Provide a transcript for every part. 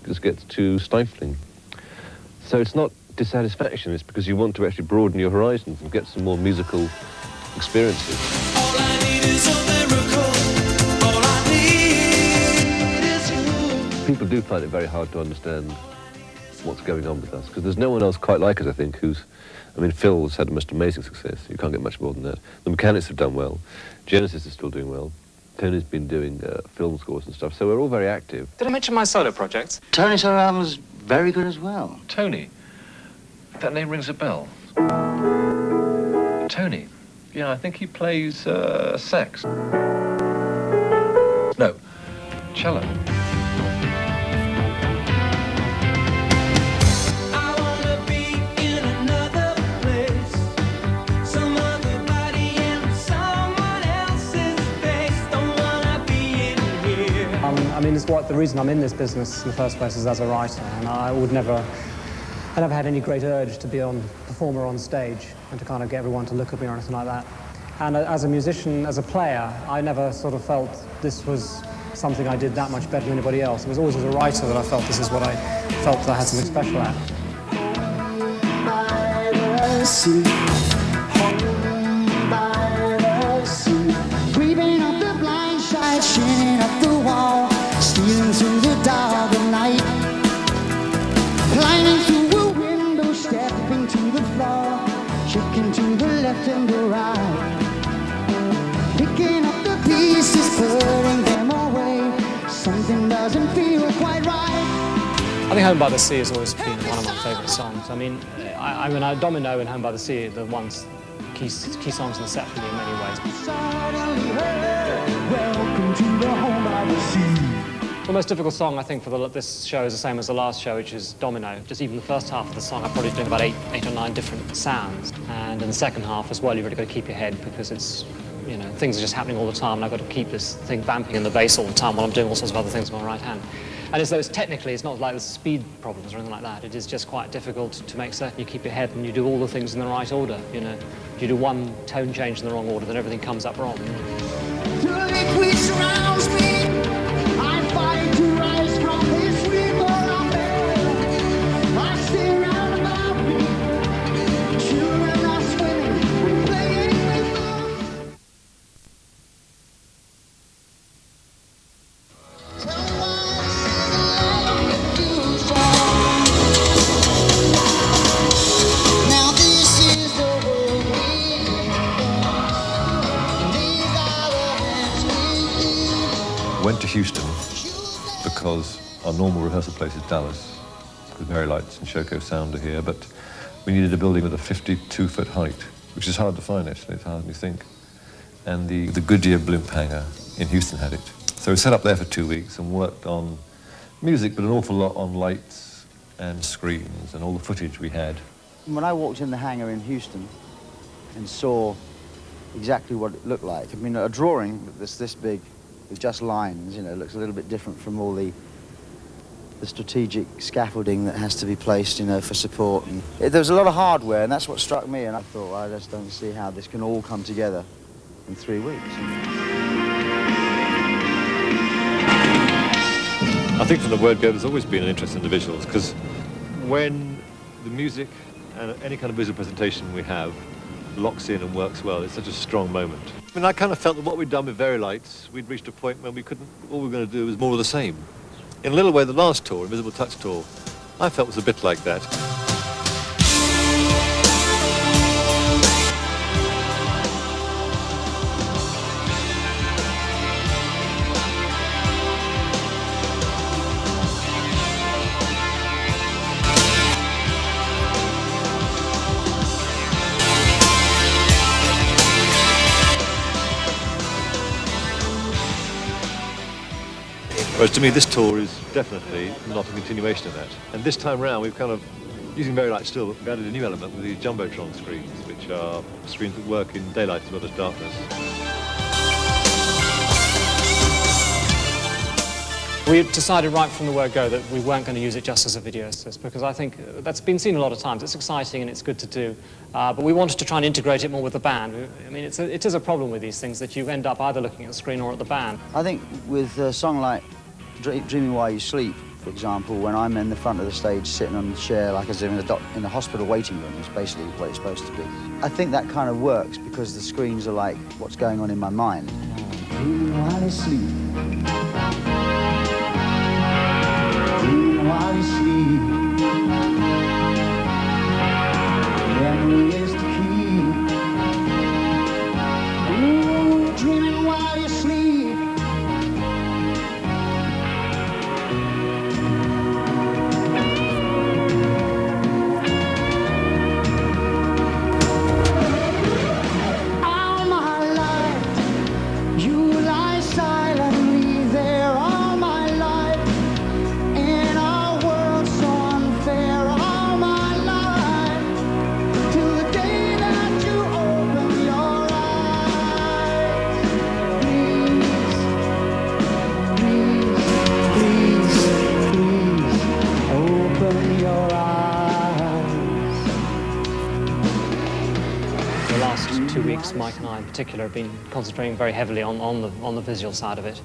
just gets too stifling. So it's not dissatisfaction, it's because you want to actually broaden your horizons and get some more musical experiences. All I need is a miracle. All I need is you. People do find it very hard to understand what's going on with us, because there's no one else quite like us, I think, I mean, Phil's had the most amazing success. You can't get much more than that. The Mechanics have done well. Genesis is still doing well. Tony's been doing film scores and stuff, so we're all very active. Did I mention my solo projects? Tony's solo album was very good as well. Tony? That name rings a bell. Tony? Yeah, I think he plays sax. No, cello. I mean, the reason I'm in this business in the first place is as a writer, and I never had any great urge to be a performer on stage and to kind of get everyone to look at me or anything like that. And as a musician, as a player, I never sort of felt this was something I did that much better than anybody else. It was always as a writer that I felt this is what I felt that I had something special at. Creeping up the blind side, shining up the wall, stealing through the dark of night, climbing through a window, stepping to the floor, checking to the left and the right, picking up the pieces, putting them away. Something doesn't feel quite right. I think Home by the Sea has always been one of my favourite songs. I mean, Domino and Home by the Sea are the ones, key songs in the set for me in many ways. Welcome to the Home by the Sea. The most difficult song, I think, for this show is the same as the last show, which is Domino. Just even the first half of the song, I'm probably doing about eight or nine different sounds. And in the second half as well, you've really got to keep your head because it's, you know, things are just happening all the time, and I've got to keep this thing vamping in the bass all the time while I'm doing all sorts of other things with my right hand. And as though technically, it's not like there's speed problems or anything like that. It is just quite difficult to make certain you keep your head and you do all the things in the right order, you know. If you do one tone change in the wrong order, then everything comes up wrong. The liquid surrounds me. I fight to rise from this river of hell. I stare round about me. Children are swimming, playing with them. Now this is the world we live in. These are the hands we Went to Houston because our normal rehearsal place is Dallas, because Mary Lights and Shoko Sound are here, but we needed a building with a 52-foot height, which is hard to find, actually. It's harder than you think. And the Goodyear blimp hangar in Houston had it. So we set up there for 2 weeks and worked on music, but an awful lot on lights and screens and all the footage we had. When I walked in the hangar in Houston and saw exactly what it looked like, I mean, a drawing that's this big with just lines, you know, looks a little bit different from all the strategic scaffolding that has to be placed, you know, for support. And there was a lot of hardware, and that's what struck me, and I thought, I just don't see how this can all come together in 3 weeks. I think from the word go, there's always been an interest in the visuals, because when the music and any kind of visual presentation we have locks in and works well, it's such a strong moment. I mean, I kind of felt that what we'd done with Very Lights, we'd reached a point when we couldn't, all we were going to do was more of the same. In a little way, the last tour, Invisible Touch tour, I felt was a bit like that. Whereas to me, this tour is definitely not a continuation of that. And this time round, we've kind of, using Very Light still, but we've added a new element with these Jumbotron screens, which are screens that work in daylight as well as darkness. We decided right from the word go that we weren't going to use it just as a video assist, because I think that's been seen a lot of times. It's exciting and it's good to do, but we wanted to try and integrate it more with the band. I mean, it is a problem with these things that you end up either looking at the screen or at the band. I think with a song like Dreaming While You Sleep, for example, when I'm in the front of the stage sitting on the chair like as if in a hospital waiting room, is basically what it's supposed to be. I think that kind of works because the screams are like what's going on in my mind. Dream while you sleep. Dream while you sleep. Memory is the key. Ooh, dreaming while you sleep. All my life, you lie silently there. All my life, in a world so unfair. All my life, till the day that you open your eyes. Please, please, please, open your eyes. The last 2 weeks, Mike and I in particular have been concentrating very heavily on the visual side of it.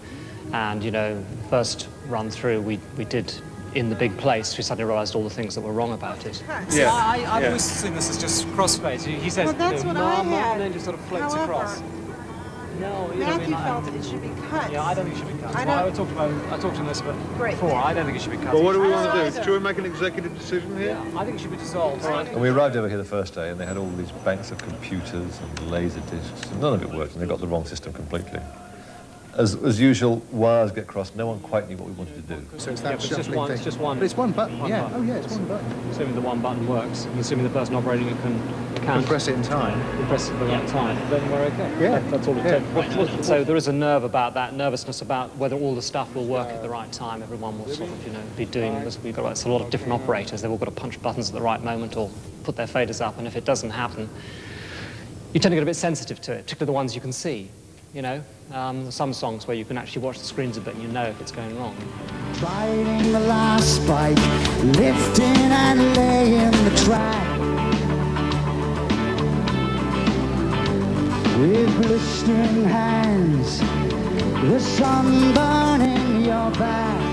And, you know, first run through, we did in the big place, we suddenly realised all the things that were wrong about it. Yeah. I've always seen this as just crossfades. He says, Well, that's what I had. and then just sort of floats However, across. No, you know, Matthew I felt mean, it should be cut. Yeah, I don't think it should be cut. I Well, don't- I talked to him this Great. before. I don't think it should be cut. Well, what do we I want to don't do? either. Should we make an executive decision here? Yeah, I think it should be dissolved. And we arrived over here the first day, and they had all these banks of computers and laser discs, and none of it worked, and they got the wrong system completely. As usual, wires get crossed. No one quite knew what we wanted to do. So it's Yeah, but it's just one. But it's one button, One yeah. button. Oh, yeah, it's one button. Assuming the one button works, and assuming the person operating it can Press it in time. press it at the right time, then we're okay. Yeah. That's all it Yeah. takes. So there is a nerve about that, nervousness about whether all the stuff will work at the right time. Everyone will sort of, you know, be doing this. We've got it's a lot of different operators. They've all got to punch buttons at the right moment or put their faders up, and if it doesn't happen, you tend to get a bit sensitive to it, particularly the ones you can see. You know, there's some songs where you can actually watch the screens a bit and you know if it's going wrong. Biting the last spike, lifting and laying the track. With blistering hands, the sun burning your back.